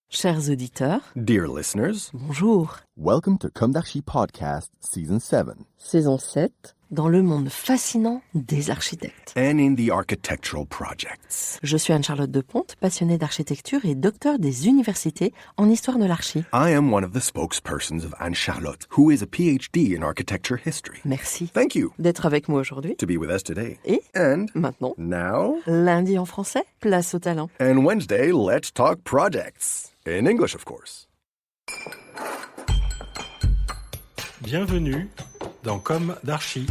Chers auditeurs, Dear listeners, bonjour. welcome to Comme d'Archi Podcast Season 7. Saison 7, dans le monde fascinant des architectes. And in the architectural projects. Je suis Anne-Charlotte Depondt, passionnée d'architecture et docteur des universités en histoire de l'archi. I am one of the spokespersons of Anne-Charlotte, who is a PhD in architecture history. Merci Thank you d'être avec moi aujourd'hui. to be with us today. Et And maintenant, now, lundi en français, place au talent. and Wednesday, let's talk projects. In English, of course. Bienvenue dans Comme d'Archi.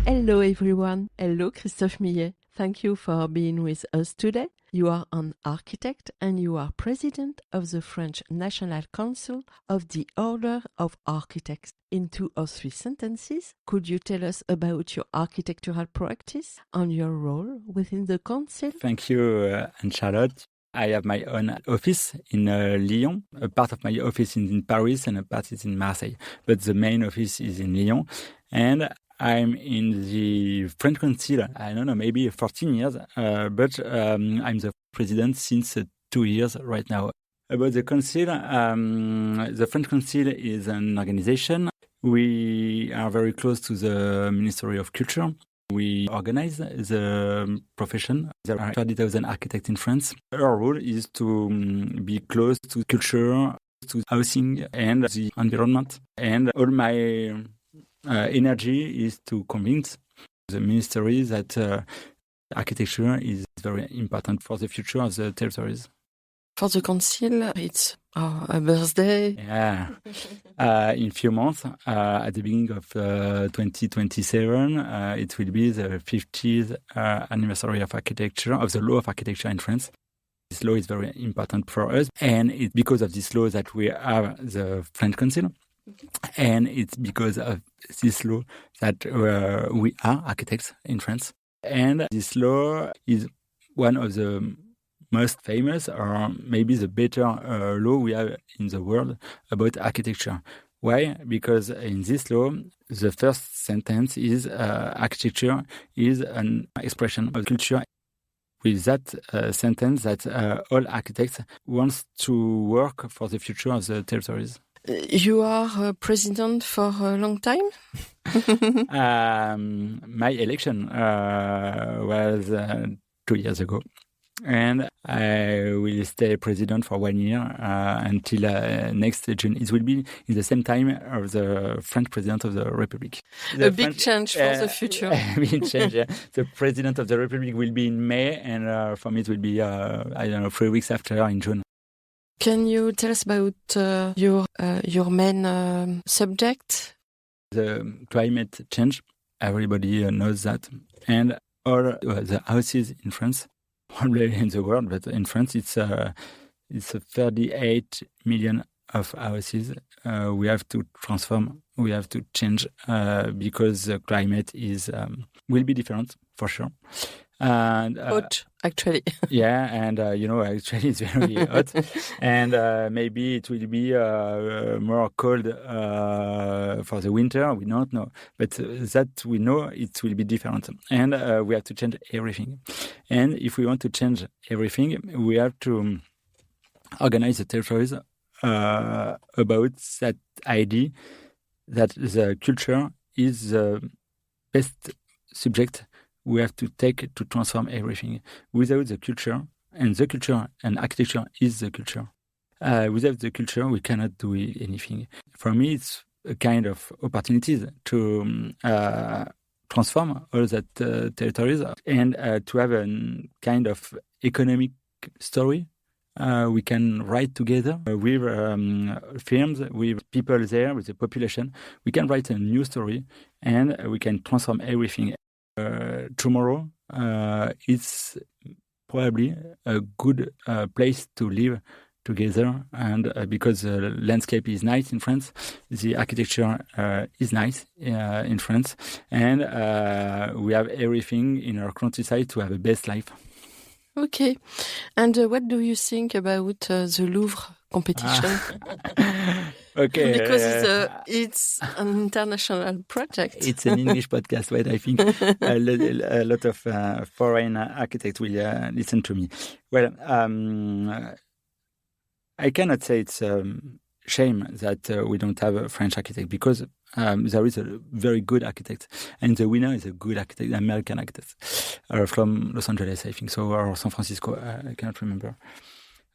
Hello everyone. Hello Christophe Millet. Thank you for being with us today. You are an architect and you are president of the French National Council of the Order of Architects. In 2 or 3 sentences, could you tell us about your architectural practice and your role within the council? Thank you, Anne-Charlotte. I have my own office in Lyon. A part of my office is in Paris and a part is in Marseille. But the main office is in Lyon. And I'm in the French Council, I don't know, maybe 14 years. But I'm the president since 2 years right now. About the council, the French Council is an organization. We are very close to the Ministry of Culture. We organize the profession. There are 30,000 architects in France. Our role is to be close to culture, to housing and the environment. And all my energy is to convince the ministry that architecture is very important for the future of the territories. For the council, it's a birthday. Yeah. In a few months, at the beginning of 2027, it will be the 50th anniversary of architecture, of the law of architecture in France. This law is very important for us. And it's because of this law that we have the French Council. And it's because of this law that we are architects in France. And this law is one of the most famous, or maybe the better law we have in the world about architecture. Why? Because in this law, the first sentence is architecture is an expression of culture. With that sentence, that all architects want to work for the future of the territories. You are president for a long time? My election was 2 years ago. And I will stay president for 1 year until next June. It will be in the same time of the French president of the Republic. A big change for the future. Big change, yeah. The president of the Republic will be in May, and for me it will be, 3 weeks after in June. Can you tell us about your main subject? The climate change. Everybody knows that. And all the houses in France, probably in the world, but in France, it's 38 million of houses. We have to transform. We have to change because the climate will be different for sure. And hot, actually. Yeah, and actually it's very hot, and maybe it will be more cold for the winter. We don't know, but that we know it will be different, and we have to change everything. And if we want to change everything, we have to organize the territories about that idea that the culture is the best subject we have to take to transform everything. Without the culture and architecture is the culture. Without the culture, we cannot do anything. For me, it's a kind of opportunity to transform all that territories and to have a kind of economic story. We can write together with firms, with people there, with the population. We can write a new story and we can transform everything. Tomorrow, it's probably a good place to live together, and because the landscape is nice in France, the architecture is nice in France, and we have everything in our countryside to have a best life. Okay. And what do you think about the Louvre competition? Okay. Because it's an international project. It's an English podcast, but I think a lot of foreign architects will listen to me. Well, I cannot say it's shame that we don't have a French architect, because there is a very good architect, and the winner is a good architect, an American architect from Los Angeles, I think so, or San Francisco. I cannot remember.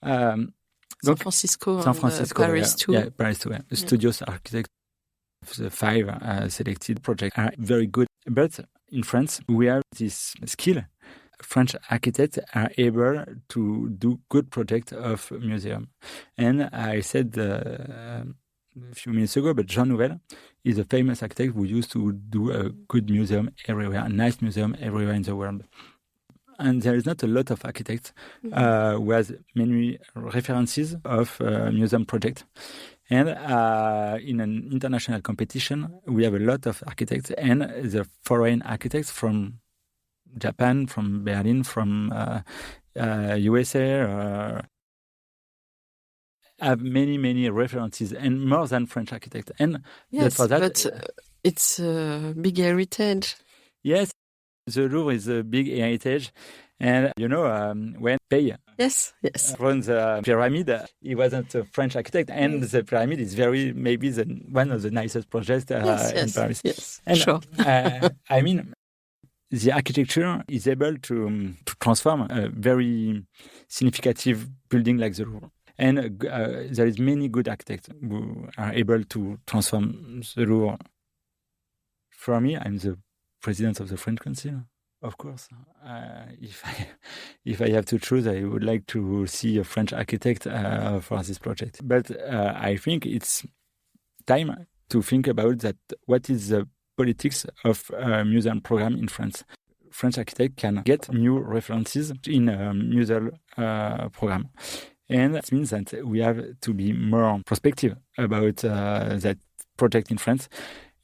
San Francisco, Paris too. Yeah, Paris too. Yeah. The studios architect of the 5 selected projects are very good. But in France, we have this skill. French architects are able to do good projects of museum. And I said a few minutes ago, but Jean Nouvel is a famous architect who used to do a good museum everywhere, a nice museum everywhere in the world. And there is not a lot of architects who has many references of museum projects. And in an international competition, we have a lot of architects, and the foreign architects from Japan, from Berlin, from USA, have many references, and more than French architects. And yes, for that, but it's a big heritage. Yes, the Louvre is a big heritage. And, when Pei runs the pyramid, he wasn't a French architect, and the pyramid is maybe one of the nicest projects in Paris. Yes, and, sure. I mean, the architecture is able to transform a very significant building like the Louvre. And there is many good architects who are able to transform the Louvre. For me, I'm the president of the French Council. Of course, if I have to choose, I would like to see a French architect for this project. But I think it's time to think about that. What is the politics of a museum program in France? French architect can get new references in a museum program. And that means that we have to be more prospective about that project in France.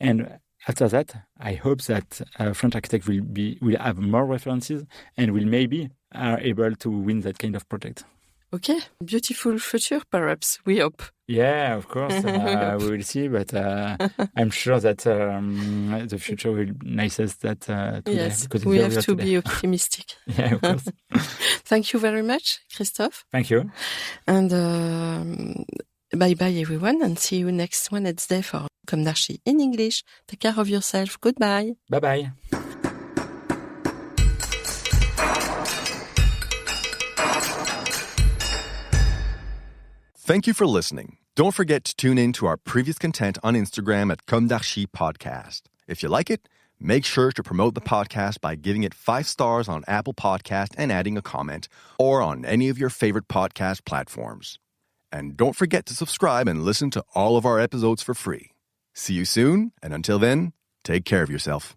And after that, I hope that French architects will have more references and will maybe are able to win that kind of project. Okay, beautiful future, perhaps, we hope. Yeah, of course, we will see, but I'm sure that the future will be nicest that today. Yes, because we have to be optimistic. Yeah, of course. Thank you very much, Christophe. Thank you. And bye-bye, everyone, and see you next Wednesday for Comme d'Archi in English. Take care of yourself. Goodbye. Bye-bye. Thank you for listening. Don't forget to tune in to our previous content on Instagram at Comme d'Archi Podcast. If you like it, make sure to promote the podcast by giving it 5 stars on Apple Podcast and adding a comment, or on any of your favorite podcast platforms. And don't forget to subscribe and listen to all of our episodes for free. See you soon, and until then, take care of yourself.